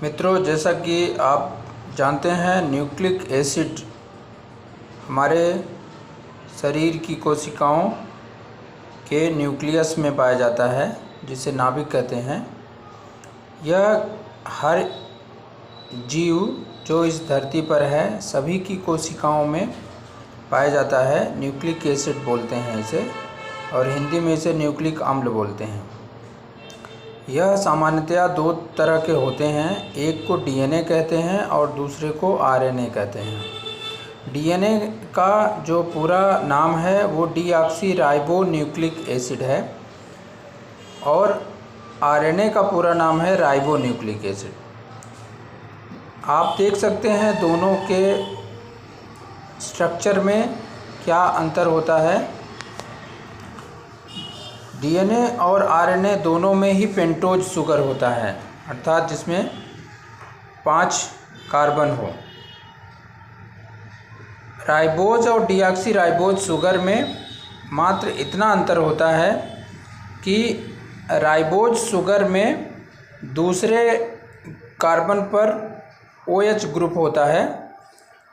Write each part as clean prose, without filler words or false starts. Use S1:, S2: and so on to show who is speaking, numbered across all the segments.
S1: मित्रों, जैसा कि आप जानते हैं, न्यूक्लिक एसिड हमारे शरीर की कोशिकाओं के न्यूक्लियस में पाया जाता है, जिसे नाभिक कहते हैं। यह हर जीव जो इस धरती पर है सभी की कोशिकाओं में पाया जाता है। न्यूक्लिक एसिड बोलते हैं इसे, और हिंदी में इसे न्यूक्लिक अम्ल बोलते हैं। यह सामान्यतया दो तरह के होते हैं, एक को डीएनए कहते हैं और दूसरे को आरएनए कहते हैं। डीएनए का जो पूरा नाम है वो डीऑक्सी राइबो न्यूक्लिक एसिड है, और आरएनए का पूरा नाम है राइबो न्यूक्लिक एसिड। आप देख सकते हैं दोनों के स्ट्रक्चर में क्या अंतर होता है। डीएनए और आरएनए दोनों में ही पेंटोज शुगर होता है, अर्थात जिसमें 5 कार्बन हो। राइबोज और डीऑक्सी राइबोज शुगर में मात्र इतना अंतर होता है कि राइबोज शुगर में दूसरे कार्बन पर OH ग्रुप होता है,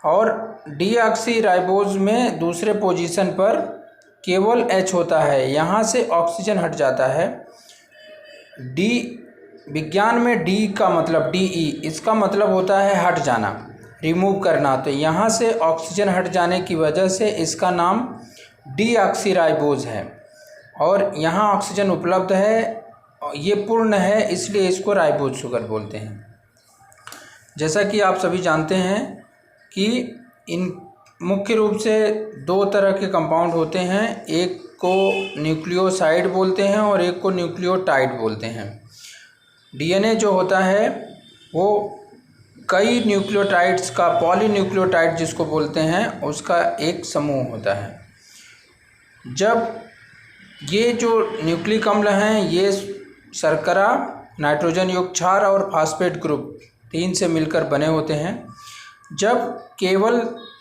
S1: और डीऑक्सी राइबोज में दूसरे पोजीशन पर केवल H होता है। यहाँ से ऑक्सीजन हट जाता है। डी विज्ञान में डी का मतलब DE, इसका मतलब होता है हट जाना, रिमूव करना। तो यहाँ से ऑक्सीजन हट जाने की वजह से इसका नाम डीऑक्सी राइबोज है, और यहाँ ऑक्सीजन उपलब्ध है, ये पूर्ण है, इसलिए इसको राइबोज शुगर बोलते हैं। जैसा कि आप सभी जानते हैं कि इन मुख्य रूप से 2 तरह के कंपाउंड होते हैं, एक को न्यूक्लियोसाइड बोलते हैं और एक को न्यूक्लियोटाइड बोलते हैं। डीएनए जो होता है वो कई न्यूक्लियोटाइड्स का, पॉलीन्यूक्लियोटाइड जिसको बोलते हैं, उसका एक समूह होता है। जब ये जो न्यूक्लिक अम्ल हैं ये शर्करा, नाइट्रोजन युक्त क्षार और फास्फेट ग्रुप 3 से मिलकर बने होते हैं। जब केवल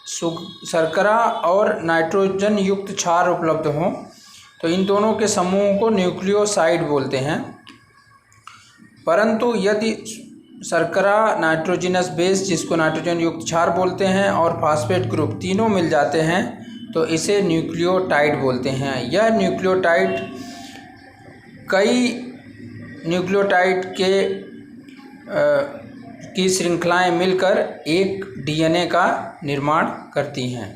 S1: शर्करा और नाइट्रोजन युक्त क्षार उपलब्ध हों तो इन दोनों के समूह को न्यूक्लियोसाइड बोलते हैं। परंतु यदि शर्करा, नाइट्रोजनस बेस जिसको नाइट्रोजन युक्त क्षार बोलते हैं और फास्फेट ग्रुप तीनों मिल जाते हैं तो इसे न्यूक्लियोटाइड बोलते हैं। यह न्यूक्लियोटाइड कई न्यूक्लियोटाइड की श्रृंखलाएं मिलकर एक डीएनए का निर्माण करती हैं।